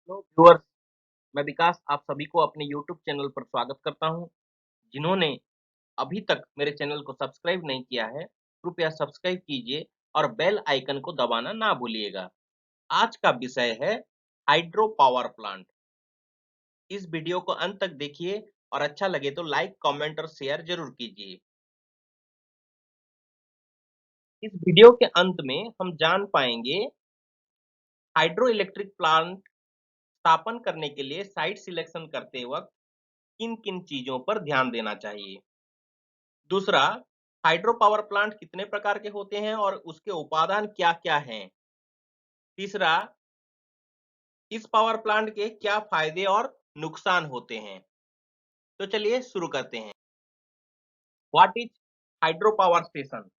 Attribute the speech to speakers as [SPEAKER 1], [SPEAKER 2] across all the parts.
[SPEAKER 1] Hello viewers, मैं विकास आप सभी को अपने यूट्यूब चैनल पर स्वागत करता हूं। जिन्होंने अभी तक मेरे चैनल को सब्सक्राइब नहीं किया है, कृपया सब्सक्राइब कीजिए और बेल आइकन को दबाना ना भूलिएगा। आज का विषय है हाइड्रो पावर प्लांट। इस वीडियो को अंत तक देखिए और अच्छा लगे तो लाइक, कमेंट और शेयर जरूर कीजिए। इस वीडियो के अंत में हम जान पाएंगे हाइड्रो इलेक्ट्रिक प्लांट स्थापन करने के लिए साइट सिलेक्शन करते वक्त किन-किन चीजों पर ध्यान देना चाहिए। दूसरा, हाइड्रो पावर प्लांट कितने प्रकार के होते हैं और उसके उपादान क्या-क्या हैं? तीसरा, इस पावर प्लांट के क्या फायदे और नुकसान होते हैं? तो चलिए शुरू करते हैं। What is hydro power station?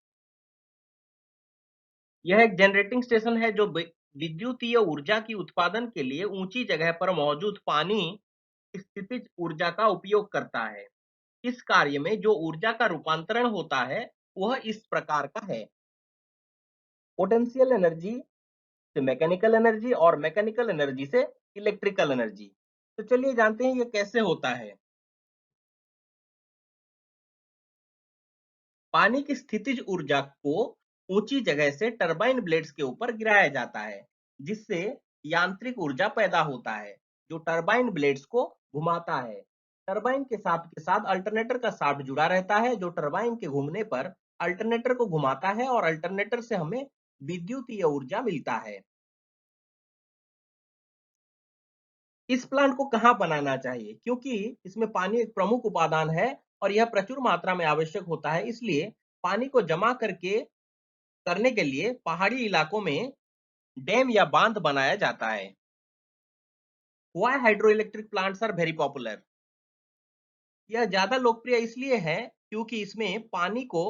[SPEAKER 1] यह एक जनरेटिंग स्टेशन है जो विद्युतीय ऊर्जा की उत्पादन के लिए ऊंची जगह पर मौजूद पानी स्थितिज ऊर्जा का उपयोग करता है। इस कार्य में जो ऊर्जा का रूपांतरण होता है, वह इस प्रकार का है। पोटेंशियल एनर्जी से मैकेनिकल एनर्जी और मैकेनिकल एनर्जी से इलेक्ट्रिकल एनर्जी। तो चलिए जानते हैं ये कैसे होता है। पानी की स्थितिज ऊर्जा को ऊंची जगह से टरबाइन ब्लेड्स के ऊपर गिराया जाता है, जिससे यांत्रिक ऊर्जा पैदा होता है, जो टरबाइन ब्लेड्स को घुमाता है। टरबाइन के साथ अल्टरनेटर का शाफ्ट जुड़ा रहता है, जो टरबाइन के घूमने पर अल्टरनेटर को घुमाता है और अल्टरनेटर से हमें विद्युतीय ऊर्जा मिलता है। इस प्लांट को कहाँ बनाना चाहिए? क्योंकि इसमें पानी एक प्रमुख उपादान है और यह प्रचुर मात्रा में आवश्यक होता है, इसलिए पानी को जमा करने के लिए पहाड़ी इलाकों में डैम या बांध बनाया जाता है। Why hydroelectric plants are very popular? यह ज्यादा लोकप्रिय इसलिए है क्योंकि इसमें पानी को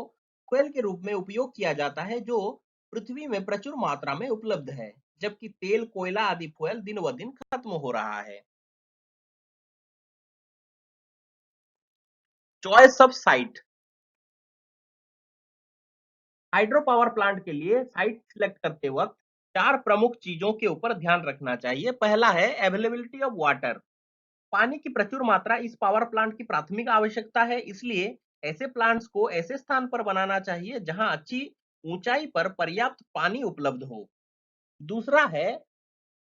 [SPEAKER 1] फ्यूल के रूप में उपयोग किया जाता है, जो पृथ्वी में प्रचुर मात्रा में उपलब्ध है, जबकि तेल, कोयला आदि फ्यूल दिन ब दिन खत्म हो रहा है। Choice of site. Hydro power plant के लिए साइट सिलेक्ट करते वक्त 4 प्रमुख चीजों के ऊपर ध्यान रखना चाहिए। पहला है अवेलेबिलिटी ऑफ वाटर। पानी की प्रचुर मात्रा इस पावर प्लांट की प्राथमिक आवश्यकता है, इसलिए ऐसे प्लांट्स को ऐसे स्थान पर बनाना चाहिए जहां अच्छी ऊंचाई पर पर्याप्त पानी उपलब्ध हो। दूसरा है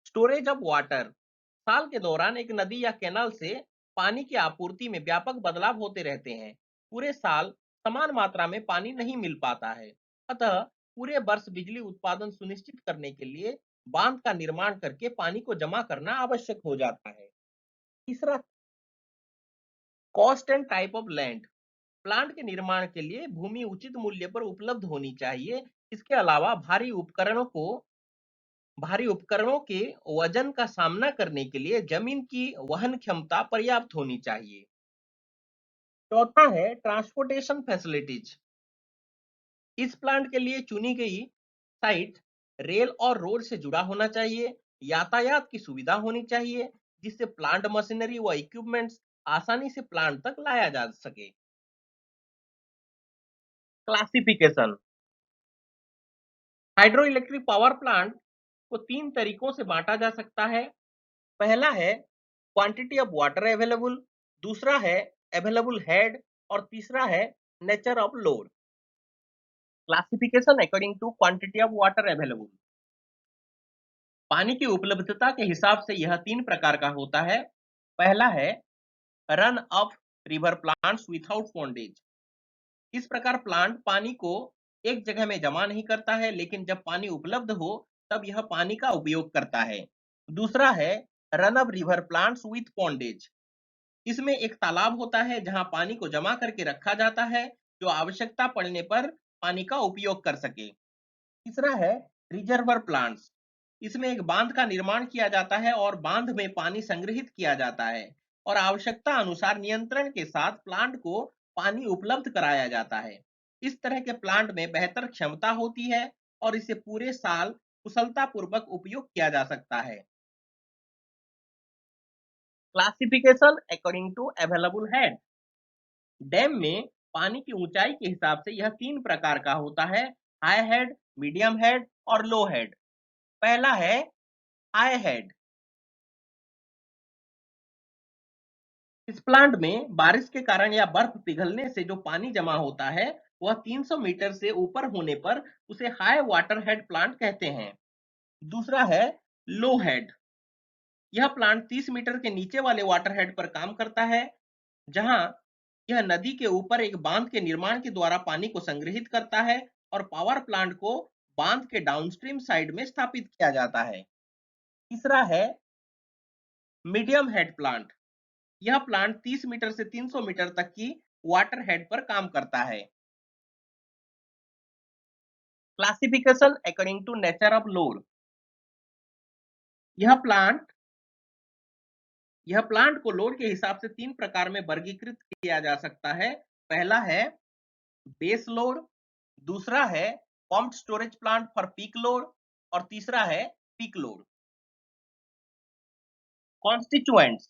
[SPEAKER 1] स्टोरेज ऑफ वाटर। साल के दौरान एक नदी या कैनाल से पानी की आपूर्ति में व्यापक बदलाव होते रहते हैं। पूरे साल समान मात्रा में पानी नहीं मिल पाता है, अतः पूरे वर्ष बिजली उत्पादन सुनिश्चित करने के लिए बांध का निर्माण करके पानी को जमा करना आवश्यक हो जाता है। तीसरा, cost and type of land. Plant के निर्माण के लिए भूमि उचित मूल्य पर उपलब्ध होनी चाहिए। इसके अलावा भारी उपकरणों के वजन का सामना करने के लिए जमीन की वहन क्षमता पर्याप्त होनी चाहिए। चौथा है ट्रांसपोर्टेशन फैसिलिटीज। इस प्लांट के लिए चुनी गई साइट रेल और रोड से जुड़ा होना चाहिए। यातायात की सुविधा होनी चाहिए, जिससे प्लांट मशीनरी व इक्विपमेंट्स आसानी से प्लांट तक लाया जा सके। Classification. Hydro electric power plant को 3 तरीकों से बांटा जा सकता है। पहला है क्वांटिटी ऑफ वाटर अवेलेबल, दूसरा है अवेलेबल हेड और तीसरा है nature of load. Classification according to quantity of water available. पानी की उपलब्धता के हिसाब से यह 3 प्रकार का होता है। पहला है run of river plants without pondage. इस प्रकार प्लांट पानी को एक जगह में जमा नहीं करता है, लेकिन जब पानी उपलब्ध हो तब यह पानी का उपयोग करता है। दूसरा है run of river plants with pondage. इसमें एक तालाब होता है जहां पानी को जमा करके रखा जाता है, जो आवश्यकता पड़ने पर पानी का उपयोग कर सके। तीसरा है रिजर्वर प्लांट्स। इसमें एक बांध का निर्माण किया जाता है और बांध में पानी संग्रहित किया जाता है और आवश्यकता अनुसार नियंत्रण के साथ प्लांट को पानी उपलब्ध कराया जाता है। इस तरह के प्लांट में बेहतर क्षमता होती है और इसे पूरे साल कुशलता पूर्वक उपयोग किया जा सकता है। Classification according to available head. Dam में पानी की ऊंचाई के हिसाब से यह 3 प्रकार का होता है: हाई हेड, मीडियम हेड और लो हेड। पहला है हाई हेड। इस प्लांट में बारिश के कारण या बर्फ पिघलने से जो पानी जमा होता है वह 300 मीटर से ऊपर होने पर उसे हाई वाटर हेड प्लांट कहते हैं। दूसरा है लो हेड। यह प्लांट 30 मीटर के नीचे वाले वाटर हेड पर काम करता है, जहां यह नदी के ऊपर एक बांध के निर्माण के द्वारा पानी को संग्रहित करता है और पावर प्लांट को बांध के डाउनस्ट्रीम साइड में स्थापित किया जाता है। तीसरा है मीडियम हेड प्लांट। यह प्लांट 30 मीटर से 300 मीटर तक की वाटर हेड पर काम करता है। Classification according to nature of load. यह प्लांट यह प्लांट को लोड के हिसाब से 3 प्रकार में वर्गीकृत किया जा सकता है। पहला है बेस लोड, दूसरा है pumped storage plant for peak load और तीसरा है peak load. Constituents.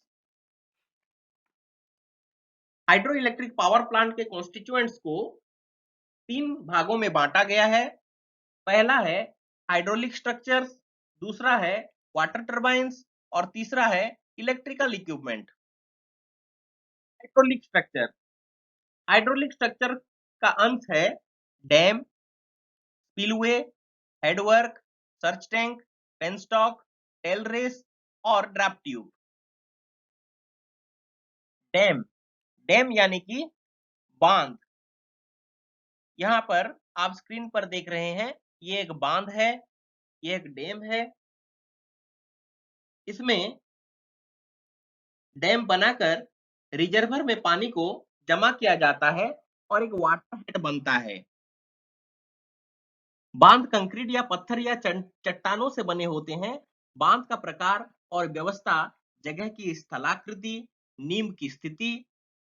[SPEAKER 1] Hydro electric power plant के कॉन्स्टिट्यूएंट्स को 3 भागों में बांटा गया है। पहला है हाइड्रोलिक स्ट्रक्चर्स, दूसरा है वाटर टर्बाइन्स और तीसरा है electrical equipment. Hydraulic structure. Hydraulic structure का अंश है dam, spillway, headwork, surge tank, penstock, tail race और ड्रैप ट्यूब। डैम। डैम यानी कि बांध। यहाँ पर आप स्क्रीन पर देख रहे हैं, ये एक बांध है, ये एक डैम है। इसमें डैम बनाकर रिजर्वर में पानी को जमा किया जाता है और एक वाटर हेड बनता है। बांध कंक्रीट या पत्थर या चट्टानों से बने होते हैं। बांध का प्रकार और व्यवस्था जगह की स्थलाकृति, नींव की स्थिति,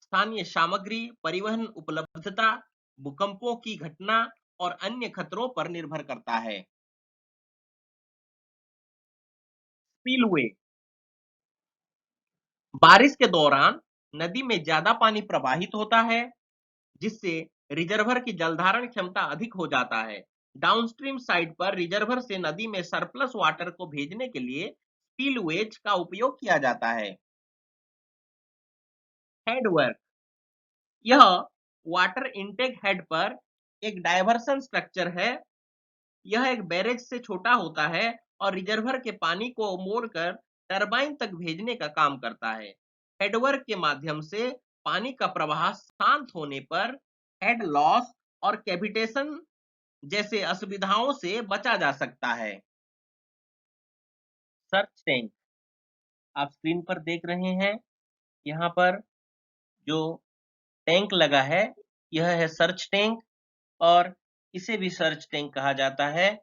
[SPEAKER 1] स्थानीय सामग्री, परिवहन उपलब्धता, भूकंपों की घटना और अन्य खतरों पर निर्भर करता है। स्पिलवे। बारिश के दौरान नदी में ज्यादा पानी प्रवाहित होता है, जिससे रिजर्वर की जलधारण क्षमता अधिक हो जाता है। डाउनस्ट्रीम साइड पर रिजर्वर से नदी में सरप्लस वाटर को भेजने के लिए स्पिलवेज का उपयोग किया जाता है। हेडवर्क। यह वाटर इनटेक हेड पर एक डायवर्सन स्ट्रक्चर है। यह एक बैरेज से छोटा होता है और रिजर्वर के पानी को मोड़कर टरबाइन तक भेजने का काम करता है। हेडवर्क के माध्यम से पानी का प्रवाह शांत होने पर हेड लॉस और कैविटेशन जैसे असुविधाओं से बचा जा सकता है। Search tank. आप स्क्रीन पर देख रहे हैं, यहाँ पर जो टैंक लगा है, यह है सर्च टैंक और इसे भी सर्च टैंक कहा जाता है।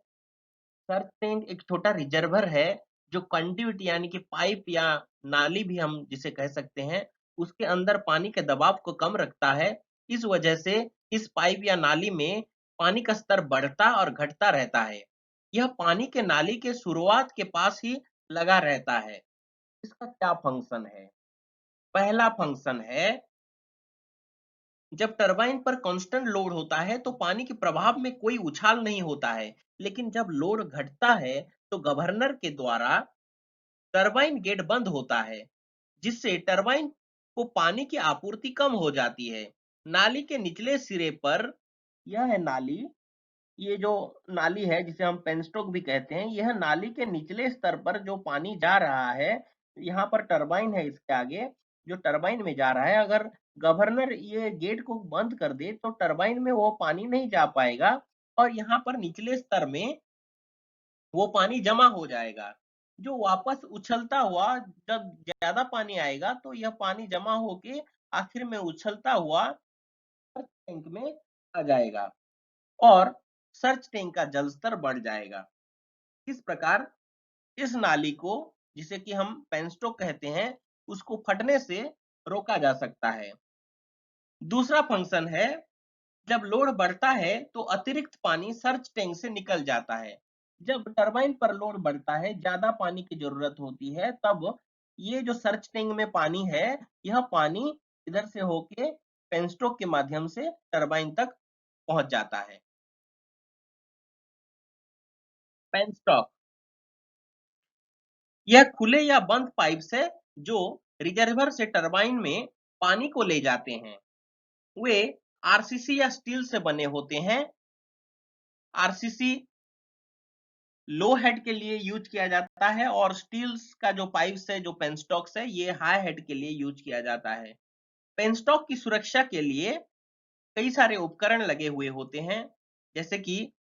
[SPEAKER 1] सर्च टैंक एक छोटा रिजर्वर है जो कंड्यूट यानी कि पाइप या नाली भी हम जिसे कह सकते हैं, उसके अंदर पानी के दबाव को कम रखता है। इस वजह से इस पाइप या नाली में पानी का स्तर बढ़ता और घटता रहता है। यह पानी के नाली के शुरुआत के पास ही लगा रहता है। इसका क्या फंक्शन है? पहला फंक्शन है, जब टरबाइन पर कांस्टेंट लोड होता है तो पानी के प्रवाह में कोई उछाल नहीं होता है, लेकिन जब लोड घटता है तो गवर्नर के द्वारा टरबाइन गेट बंद होता है, जिससे टरबाइन को पानी की आपूर्ति कम हो जाती है। नाली के निचले सिरे पर, यह है नाली, ये जो नाली है जिसे हम पेनस्टॉक भी कहते हैं, यह नाली के निचले स्तर पर जो पानी जा रहा है, यहाँ पर टरबाइन है इसके आगे, जो टरबाइन में जा रहा है, अगर गवर्नर ये गेट को बंद कर दे तो टरबाइन में वो पानी नहीं जा पाएगा और यहाँ पर निचले स्तर में वो पानी जमा हो जाएगा, जो वापस उछलता हुआ, जब ज्यादा पानी आएगा तो यह पानी जमा होके आखिर में उछलता हुआ टैंक में आ जाएगा और सर्च टैंक का जलस्तर बढ़ जाएगा। इस प्रकार इस नाली को, जिसे कि हम पेनस्टॉक कहते हैं, उसको फटने से रोका जा सकता है। दूसरा फंक्शन है, जब लोड बढ़ता है तो अतिरिक्त पानी सर्च टैंक से निकल जाता है। जब टरबाइन पर लोड बढ़ता है, ज्यादा पानी की जरूरत होती है, तब ये जो सर्च टैंक में पानी है, यह पानी इधर से होके पेनस्टॉक के माध्यम से टरबाइन तक पहुंच जाता है। पेनस्टॉक। यह खुले या बंद पाइप्स है जो रिजर्वर से टरबाइन में पानी को ले जाते हैं वे आरसीसी या स्टील से बने होते हैं। आरसीसी लो हेड के लिए यूज किया जाता है और स्टील्स का जो पाइप्स है, जो पेनस्टॉक्स है, ये हाई हेड के लिए यूज किया जाता है। पेनस्टॉक की सुरक्षा के लिए कई सारे उपकरण लगे हुए होते हैं, जैसे कि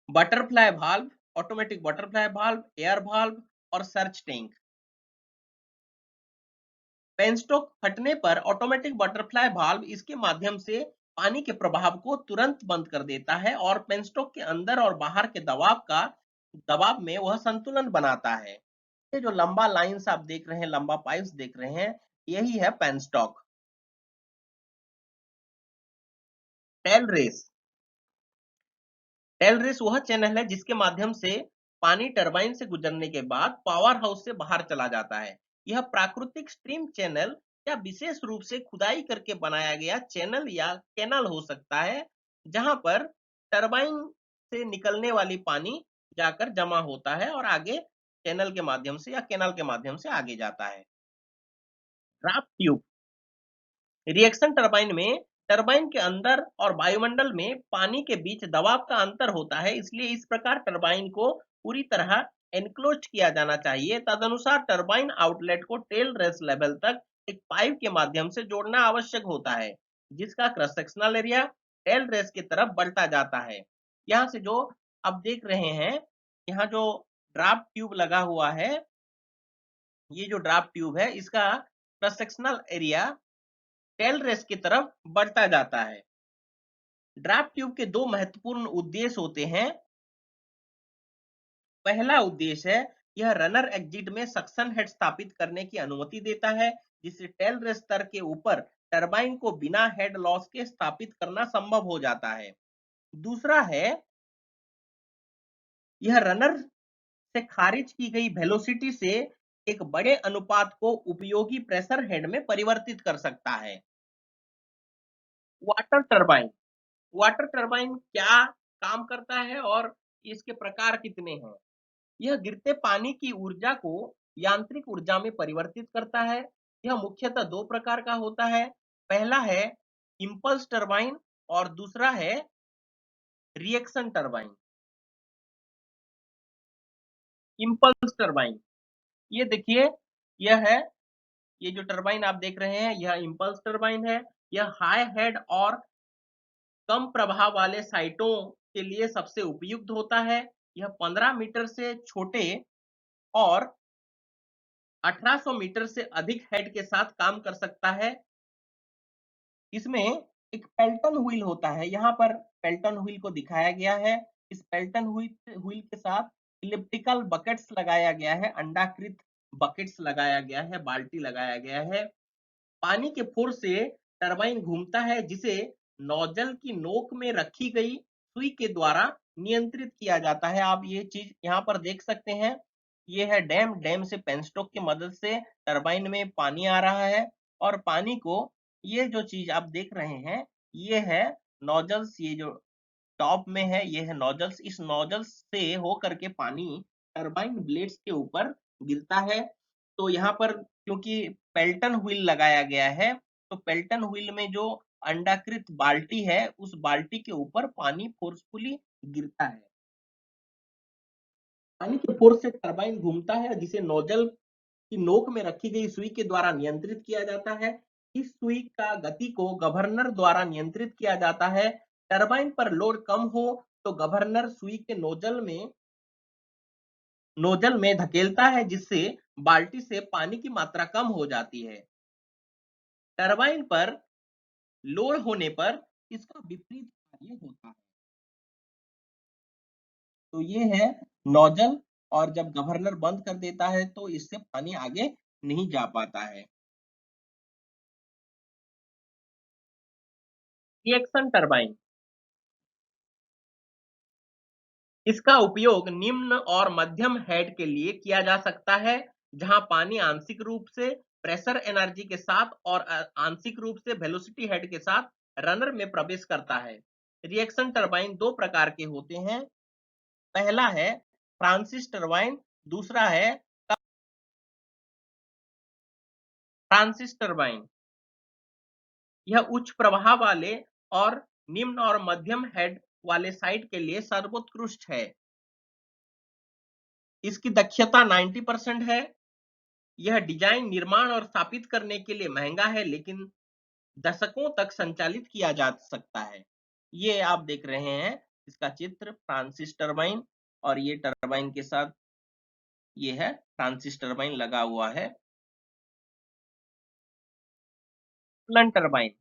[SPEAKER 1] butterfly valve, automatic butterfly valve, air valve और सर्च टैंक। पेनस्टॉक फटने पर ऑटोमेटिक बटरफ्लाई वाल्व इसके माध्यम से पानी के प्रभाव को तुरंत बंद कर देता है और पेनस्टॉक के अंदर और बाहर के दबाव में वह संतुलन बनाता है। ये जो लंबा लाइंस आप देख रहे हैं, लंबा पाइप्स देख रहे हैं, यही है penstock. Tail race, tail race वह चैनल है जिसके माध्यम से पानी टरबाइन से गुजरने के बाद पावर हाउस से बाहर चला जाता है। यह प्राकृतिक स्ट्रीम चैनल या विशेष रूप से खुदाई करके बनाया गया चैनल या कैनाल हो सकता है, जहां पर टरबाइन से निकलने वाली पानी जाकर जमा होता है और आगे चैनल के माध्यम से या कैनाल के माध्यम से आगे जाता है। ड्राफ्ट ट्यूब, रिएक्शन टरबाइन में टरबाइन के अंदर और वायुमंडल में पानी के बीच दबाव का अंतर होता है, इसलिए इस प्रकार टरबाइन को पूरी तरह एनक्लोज किया जाना चाहिए। तदनुसार टरबाइन आउटलेट को टेल रेस लेवल तक एक पाइप के माध्यम से जोड़ना आवश्यक होता है, जिसका cross sectional area tail race की तरफ बढ़ता जाता है। यहाँ से जो आप देख रहे हैं, यहाँ जो ड्राफ्ट ट्यूब लगा हुआ है, ये जो ड्राफ्ट ट्यूब है, इसका cross sectional area tail race की तरफ बढ़ता जाता है। ड्राफ्ट ट्यूब के दो महत्वपूर्ण उद्देश्य होते हैं। पहला उद्देश्य है, यह रनर एग्जिट में सक्शन हेड स्थापित करने की अनुमति देता है, जिससे टेल रेस स्तर के ऊपर टरबाइन को बिना हेड लॉस के स्थापित करना संभव हो जाता है। दूसरा है, यह रनर से खारिज की गई वेलोसिटी से एक बड़े अनुपात को उपयोगी प्रेशर हेड में परिवर्तित कर सकता है। वाटर टरबाइन, वाटर टरबाइन क्या काम करता है और इसके प्रकार कितने हैं? यह गिरते पानी की ऊर्जा को यांत्रिक ऊर्जा में परिवर्तित करता है। यह मुख्यतः दो प्रकार का होता है। पहला है इंपल्स टरबाइन और दूसरा है रिएक्शन टरबाइन। इंपल्स टरबाइन, ये देखिए, यह है, ये जो टरबाइन आप देख रहे हैं, यह इंपल्स टरबाइन है। यह हाई हेड और कम प्रभाव वाले साइटों के लिए सबसे उपयुक्त होता है। यह 15 मीटर से छोटे और 1800 मीटर से अधिक हेड के साथ काम कर सकता है। इसमें एक पेल्टन व्हील होता है, यहाँ पर पेल्टन व्हील को दिखाया गया है। इस पेल्टन व्हील के साथ इलिप्टिकल बकेट्स लगाया गया है, अंडाकृत बकेट्स लगाया गया है, बाल्टी लगाया गया है। पानी के फोर्स से टरबाइन घूमता है, जिसे नोजल की नोक में रखी गई सुई के द्वारा नियंत्रित किया जाता है। आप ये चीज यहाँ पर देख सकते हैं, ये है डैम, डैम से पेनस्टॉक की मदद से टरबाइन में पानी आ रहा है और पानी को, ये जो चीज आप देख रहे हैं, ये है नोजल्स, ये जो टॉप में है, ये है नोजल्स। इस नोजल्स से होकर के पानी टरबाइन ब्लेड्स के ऊपर गिरता है। तो यहाँ पर क्योंकि पेल्टन व्हील लगाया गया है, तो पेल्टन व्हील में जो अंडाकृत बाल्टी है, उस बाल्टी के ऊपर पानी फोर्सफुली गिरता है। पानी के फोर्स से टरबाइन घूमता है, जिसे नोजल की नोक में रखी गई सुई के द्वारा नियंत्रित किया जाता है। इस सुई का गति को गवर्नर द्वारा नियंत्रित किया जाता है। टरबाइन पर लोड कम हो तो गवर्नर सुई के नोजल में धकेलता है, जिससे बाल्टी से पानी की मात्रा कम हो जाती है। टरबाइन पर लोड होने पर इसका विपरीत कार्य होता है। तो ये है नोजल, और जब गवर्नर बंद कर देता है तो इससे पानी आगे नहीं जा पाता है। रिएक्शन टरबाइन, इसका उपयोग निम्न और मध्यम हेड के लिए किया जा सकता है, जहां पानी आंशिक रूप से प्रेशर एनर्जी के साथ और आंशिक रूप से वेलोसिटी हेड के साथ रनर में प्रवेश करता है। रिएक्शन टरबाइन दो प्रकार के होते हैं। पहला है फ्रांसिस टरबाइन, दूसरा है फ्रांसिस टरबाइन, यह उच्च प्रवाह वाले और निम्न और मध्यम हेड वाले साइट के लिए सर्वोत्कृष्ट है। इसकी दक्षता 90% है। यह डिजाइन, निर्माण और स्थापित करने के लिए महंगा है, लेकिन दशकों तक संचालित किया जा सकता है। ये आप देख रहे हैं इसका चित्र, फ्रांसिस टरबाइन, और ये टरबाइन के साथ ये है फ्रांसिस टरबाइन लगा हुआ है। कपलन टरबाइन,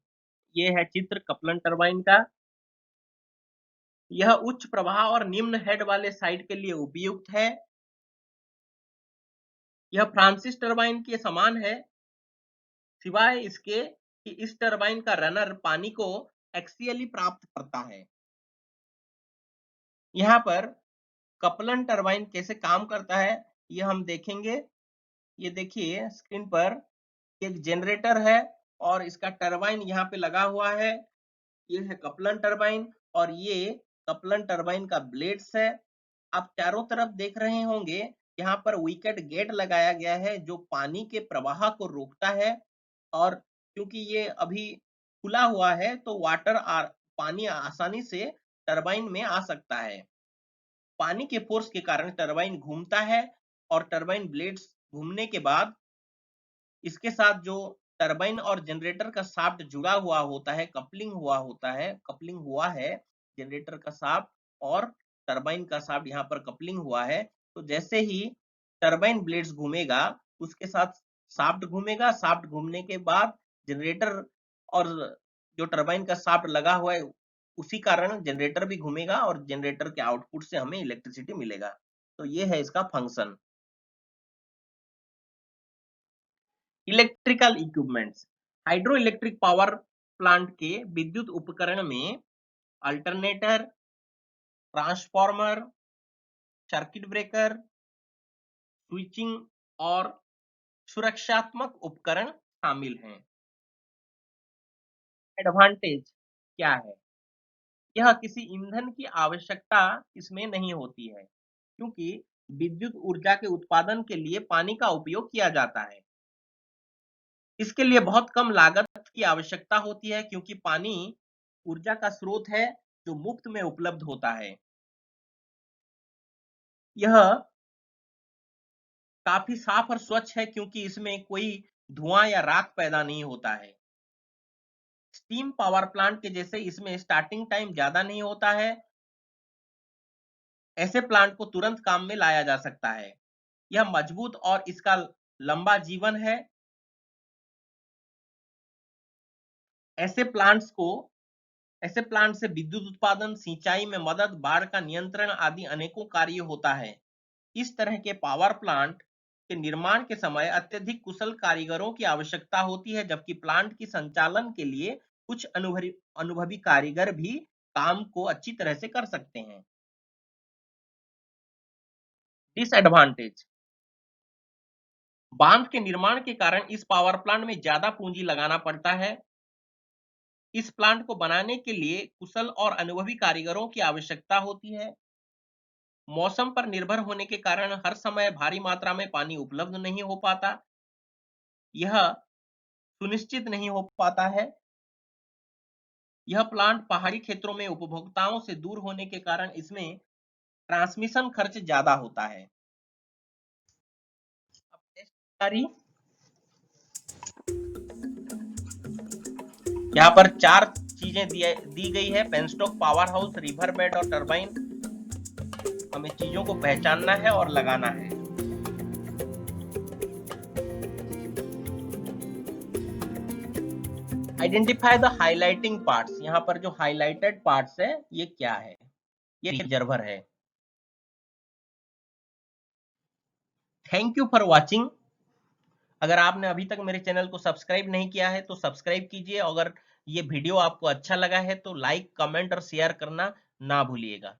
[SPEAKER 1] ये है चित्र कपलन टरबाइन का। यह उच्च प्रवाह और निम्न हेड वाले साइट के लिए उपयुक्त है। यह फ्रांसिस टरबाइन के समान है, सिवाय इसके कि इस टरबाइन का रनर पानी को एक्सियली प्राप्त करता है। यहाँ पर कपलन टरबाइन कैसे काम करता है ये हम देखेंगे। ये देखिए स्क्रीन पर एक जनरेटर है और इसका टरबाइन यहाँ पे लगा हुआ है। ये है कपलन टरबाइन और ये कपलन टरबाइन का ब्लेड्स है। आप चारों तरफ देख रहे होंगे, यहाँ पर विकेट गेट लगाया गया है जो पानी के प्रवाह को रोकता है, और क्योंकि ये अभी खुला हुआ है तो पानी आसानी से टरबाइन में आ सकता है। पानी के फोर्स के कारण टरबाइन घूमता है और टरबाइन ब्लेड्स घूमने के बाद इसके साथ जो टरबाइन और जनरेटर का शाफ्ट जुड़ा हुआ होता है, कपलिंग हुआ है जनरेटर का शाफ्ट और टरबाइन का शाफ्ट, यहाँ पर कपलिंग हुआ है। तो जैसे ही टरबाइन ब्लेड्स घूमेगा उसके साथ शाफ्ट घूमेगा, शाफ्ट घूमने के बाद जनरेटर और जो टरबाइन का शाफ्ट लगा हुआ है उसी कारण जनरेटर भी घूमेगा और जनरेटर के आउटपुट से हमें इलेक्ट्रिसिटी मिलेगा। तो ये है इसका function. Electrical equipments, hydro electric power plant के विद्युत उपकरण में alternator, transformer, circuit breaker, switching और सुरक्षात्मक उपकरण शामिल हैं। एडवांटेज क्या है? यह किसी ईंधन की आवश्यकता इसमें नहीं होती है, क्योंकि विद्युत ऊर्जा के उत्पादन के लिए पानी का उपयोग किया जाता है। इसके लिए बहुत कम लागत की आवश्यकता होती है, क्योंकि पानी ऊर्जा का स्रोत है जो मुफ्त में उपलब्ध होता है। यह काफी साफ और स्वच्छ है, क्योंकि इसमें कोई धुआं या राख पैदा नहीं होता है। स्टीम पावर प्लांट के जैसे इसमें स्टार्टिंग टाइम ज्यादा नहीं होता है। ऐसे प्लांट को तुरंत काम में लाया जा सकता है। यह मजबूत और इसका लंबा जीवन है। ऐसे प्लांट से विद्युत उत्पादन, सिंचाई में मदद, बाढ़ का नियंत्रण आदि अनेकों कार्य होता है। इस तरह के पावर प्लांट के निर्माण के समय अत्यधिक कुशल कारीगरों की आवश्यकता होती है, जबकि प्लांट की संचालन के लिए कुछ अनुभवी कारीगर भी काम को अच्छी तरह से कर सकते हैं। डिसएडवांटेज, बांध के निर्माण के कारण इस पावर प्लांट में ज्यादा पूंजी लगाना पड़ता है। इस प्लांट को बनाने के लिए कुशल और अनुभवी कारीगरों की आवश्यकता होती है। मौसम पर निर्भर होने के कारण हर समय भारी मात्रा में पानी उपलब्ध नहीं हो पाता। यह सुनिश्चित नहीं हो पाता है। यह प्लांट पहाड़ी क्षेत्रों में उपभोक्ताओं से दूर होने के कारण इसमें ट्रांसमिशन खर्च ज्यादा होता है। यहाँ पर 4 चीजें दी गई है: penstock, power house, river bed और टरबाइन। हमें चीजों को पहचानना है और लगाना है। आइडेंटिफाई द हाइलाइटिंग पार्ट्स, यहाँ पर जो हाइलाइटेड पार्ट्स है ये क्या है? ये रिजर्वर है। Thank you for watching. अगर आपने अभी तक मेरे चैनल को सब्सक्राइब नहीं किया है तो सब्सक्राइब कीजिए। अगर ये वीडियो आपको अच्छा लगा है तो लाइक, कमेंट और शेयर करना ना भूलिएगा।